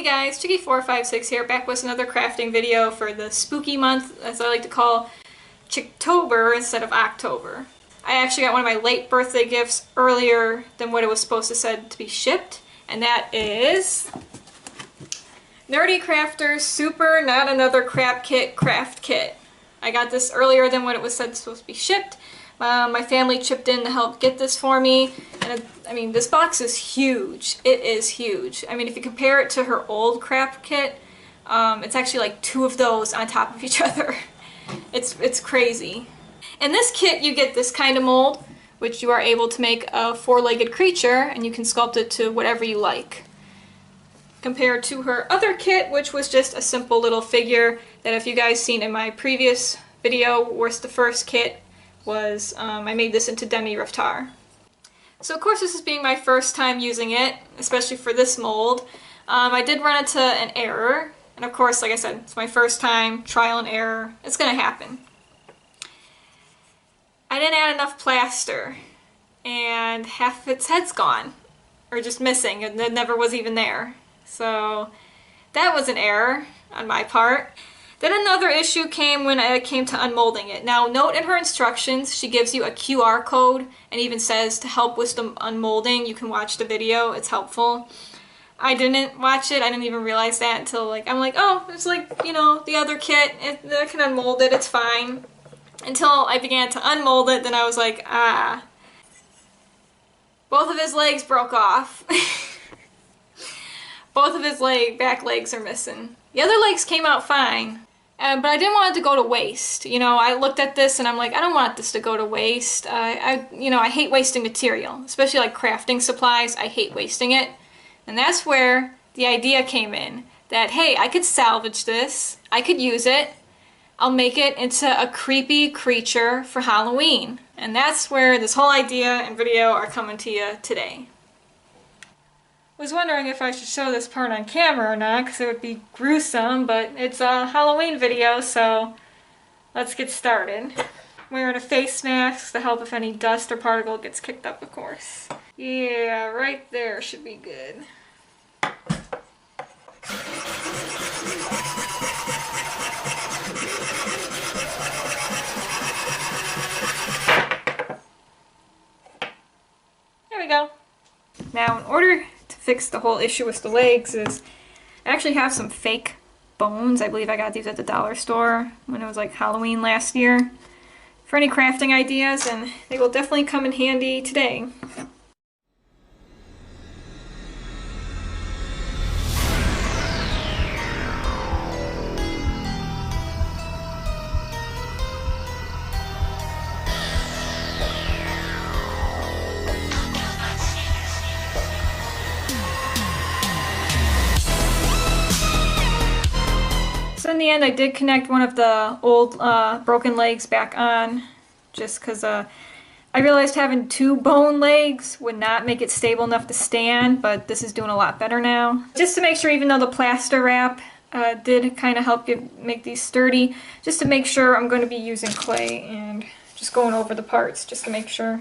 Hey guys, Chicky456 here, back with another crafting video for the spooky month, as I like to call Chick-tober instead of October. I actually got one of my late birthday gifts earlier than what it was supposed to said to be shipped, and that is NerdEcrafter Super Not Another Crap Kit Craft Kit. I got this earlier than what it was said supposed to be shipped. My family chipped in to help get this for me, and I mean, this box is huge. It is huge. I mean, if you compare it to her old craft kit, it's actually like two of those on top of each other. It's crazy. In this kit, you get this kind of mold, which you are able to make a four-legged creature, and you can sculpt it to whatever you like. Compared to her other kit, which was just a simple little figure that if you guys seen in my previous video, where's the first kit, was I made this into demi-raftar. So of course this is being my first time using it, especially for this mold. I did run into an error, and of course, like I said, it's my first time, trial and error, it's gonna happen. I didn't add enough plaster, and half of its head's gone, or just missing, and it never was even there. So that was an error on my part. Then another issue came when it came to unmolding it. Now note in her instructions, she gives you a QR code and even says to help with the unmolding, you can watch the video, it's helpful. I didn't watch it, I didn't even realize that until I'm like, oh, it's like, you know, the other kit, I can unmold it, it's fine. Until I began to unmold it, then I was like, ah. Both of his legs broke off. Both of his back legs are missing. The other legs came out fine. But I didn't want it to go to waste. You know, I looked at this and I'm like, I don't want this to go to waste. I hate wasting material, especially like crafting supplies. I hate wasting it. And that's where the idea came in. That, hey, I could salvage this. I could use it. I'll make it into a creepy creature for Halloween. And that's where this whole idea and video are coming to you today. Was wondering if I should show this part on camera or not, because it would be gruesome, but it's a Halloween video, so let's get started. I'm wearing a face mask to help if any dust or particle gets kicked up, of course. Yeah, right there should be good. There we go. Now, in order to fix the whole issue with the legs is I actually have some fake bones. I believe I got these at the dollar store when it was like Halloween last year. For any crafting ideas, and they will definitely come in handy today. So in the end, I did connect one of the old broken legs back on, just because I realized having two bone legs would not make it stable enough to stand, but this is doing a lot better now. Just to make sure, even though the plaster wrap did kind of help make these sturdy, just to make sure I'm going to be using clay and just going over the parts just to make sure.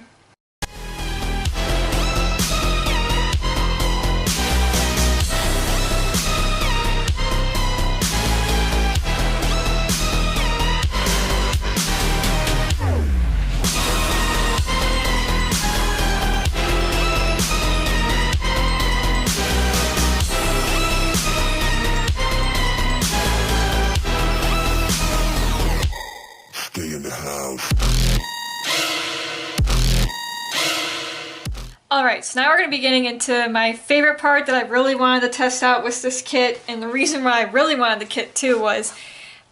Alright, so now we're going to be getting into my favorite part that I really wanted to test out with this kit, and the reason why I really wanted the kit too was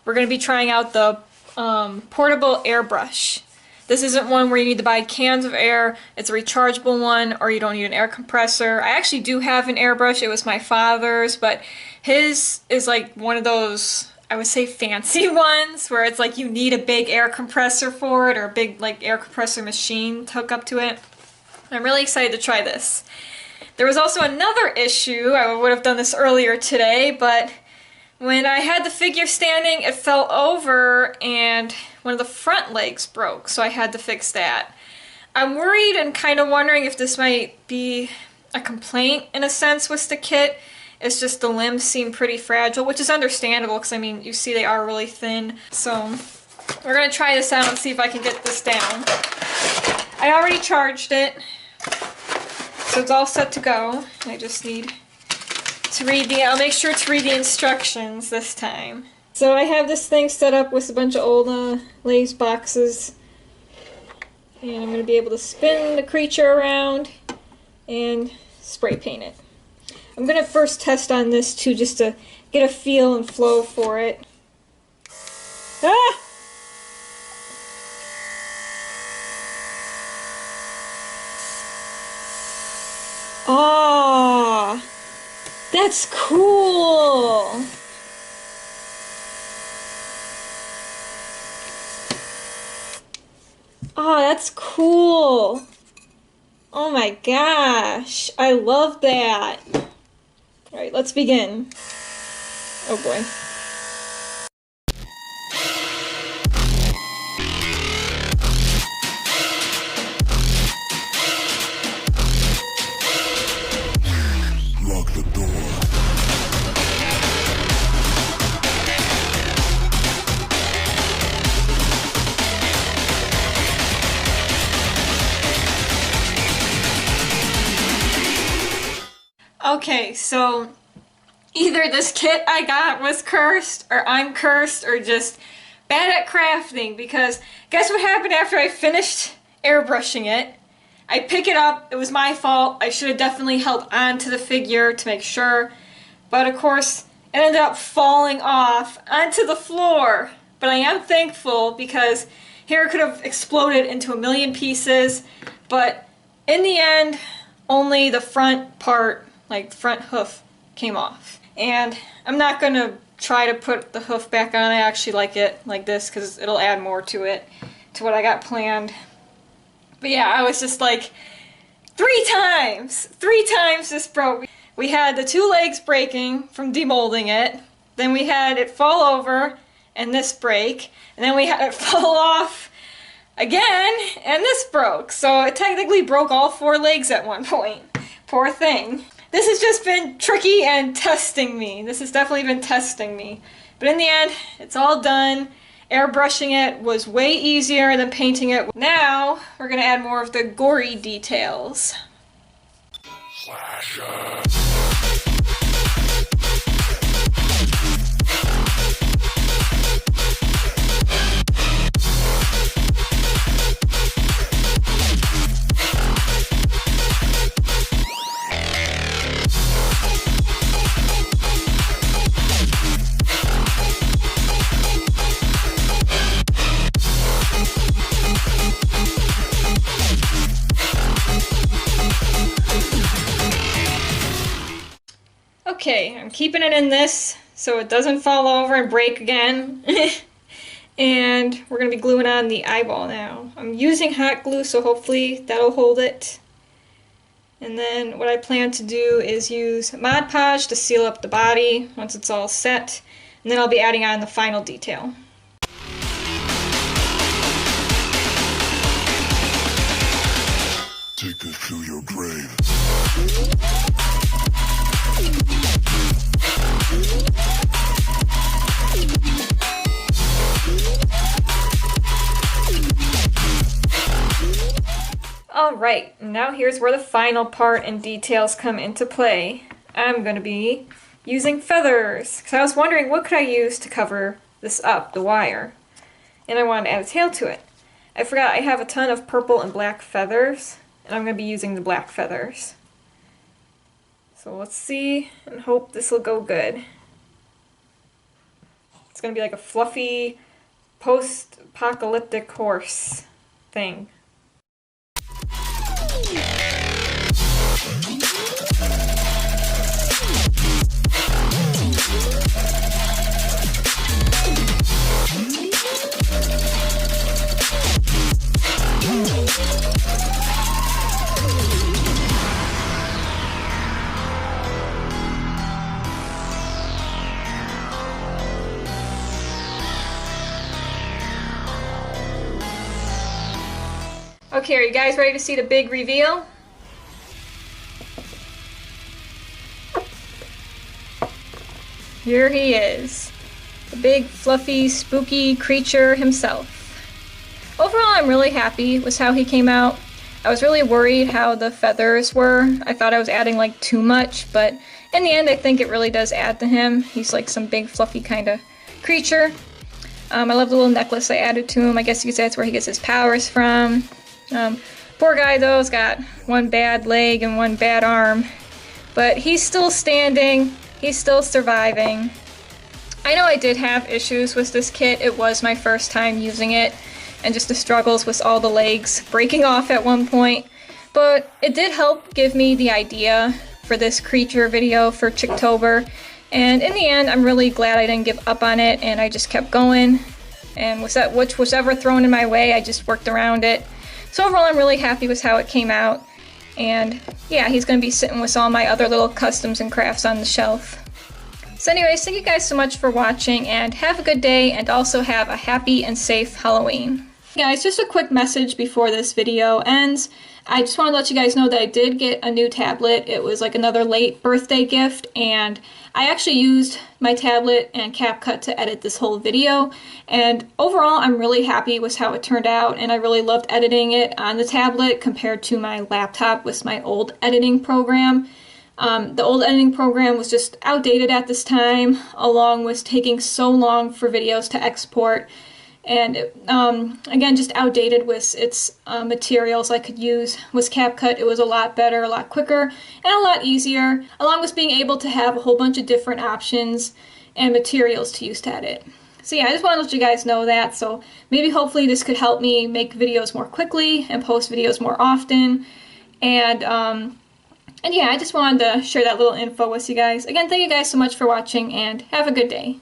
we're going to be trying out the portable airbrush. This isn't one where you need to buy cans of air, it's a rechargeable one, or you don't need an air compressor. I actually do have an airbrush, it was my father's, but his is like one of those, I would say, fancy ones where it's like you need a big air compressor for it, or a big like air compressor machine to hook up to it. I'm really excited to try this. There was also another issue. I would have done this earlier today, but when I had the figure standing, it fell over and one of the front legs broke, so I had to fix that. I'm worried and kind of wondering if this might be a complaint in a sense with the kit, It's just the limbs seem pretty fragile, which is understandable because I mean, you see they are really thin. So we're gonna try this out and see if I can get this down. I already charged it, so it's all set to go. I just need to read I'll make sure to read the instructions this time. So I have this thing set up with a bunch of old Lay's boxes. And I'm going to be able to spin the creature around and spray paint it. I'm going to first test on this too, just to get a feel and flow for it. Ah! Oh, that's cool. Oh, that's cool. Oh my gosh, I love that. All right, let's begin. Oh boy. Lock the door. Okay, so either this kit I got was cursed, or I'm cursed, or just bad at crafting, because guess what happened after I finished airbrushing it? I pick it up, it was my fault, I should have definitely held on to the figure to make sure, but of course it ended up falling off onto the floor. But I am thankful because here it could have exploded into a million pieces, but in the end, only the front part, like the front hoof, came off. And I'm not gonna try to put the hoof back on. I actually like it like this because it'll add more to it, to what I got planned. But yeah, I was just like, three times this broke. We had the two legs breaking from demolding it, then we had it fall over and this break, and then we had it fall off again and this broke. So it technically broke all four legs at one point. Poor thing. This has just been tricky and testing me. This has definitely been testing me. But in the end, it's all done. Airbrushing it was way easier than painting it. Now, we're gonna add more of the gory details. Slasher. Okay, I'm keeping it in this so it doesn't fall over and break again. And we're going to be gluing on the eyeball now. I'm using hot glue, so hopefully that'll hold it. And then what I plan to do is use Mod Podge to seal up the body once it's all set. And then I'll be adding on the final detail. Take us to your grave. Alright, now here's where the final part and details come into play. I'm going to be using feathers, because I was wondering what could I use to cover this up, the wire. And I wanted to add a tail to it. I forgot I have a ton of purple and black feathers, and I'm going to be using the black feathers. So let's see and hope this will go good. It's going to be like a fluffy, post-apocalyptic horse thing. Okay, are you guys ready to see the big reveal? here he is. The big, fluffy, spooky creature himself. Overall, I'm really happy with how he came out. I was really worried how the feathers were. I thought I was adding like too much, but in the end I think it really does add to him. He's like some big fluffy kind of creature. I love the little necklace I added to him. I guess you could say that's where he gets his powers from. Poor guy though has got one bad leg and one bad arm, but he's still standing, he's still surviving. I know I did have issues with this kit. It was my first time using it, and just the struggles with all the legs breaking off at one point. But it did help give me the idea for this creature video for CHICK-tober. And in the end, I'm really glad I didn't give up on it, and I just kept going. And which was ever thrown in my way, I just worked around it. So overall, I'm really happy with how it came out. And yeah, he's going to be sitting with all my other little customs and crafts on the shelf. So anyways, thank you guys so much for watching, and have a good day, and also have a happy and safe Halloween. Guys, just a quick message before this video ends. I just want to let you guys know that I did get a new tablet. It was like another late birthday gift, and I actually used my tablet and CapCut to edit this whole video. And overall, I'm really happy with how it turned out, and I really loved editing it on the tablet compared to my laptop with my old editing program. The old editing program was just outdated at this time, along with taking so long for videos to export. And again, just outdated with its materials I could use. With CapCut, it was a lot better, a lot quicker, and a lot easier, along with being able to have a whole bunch of different options and materials to use to edit. So yeah, I just want to let you guys know that. So maybe hopefully this could help me make videos more quickly and post videos more often. And yeah, I just wanted to share that little info with you guys. Again, thank you guys so much for watching, and have a good day.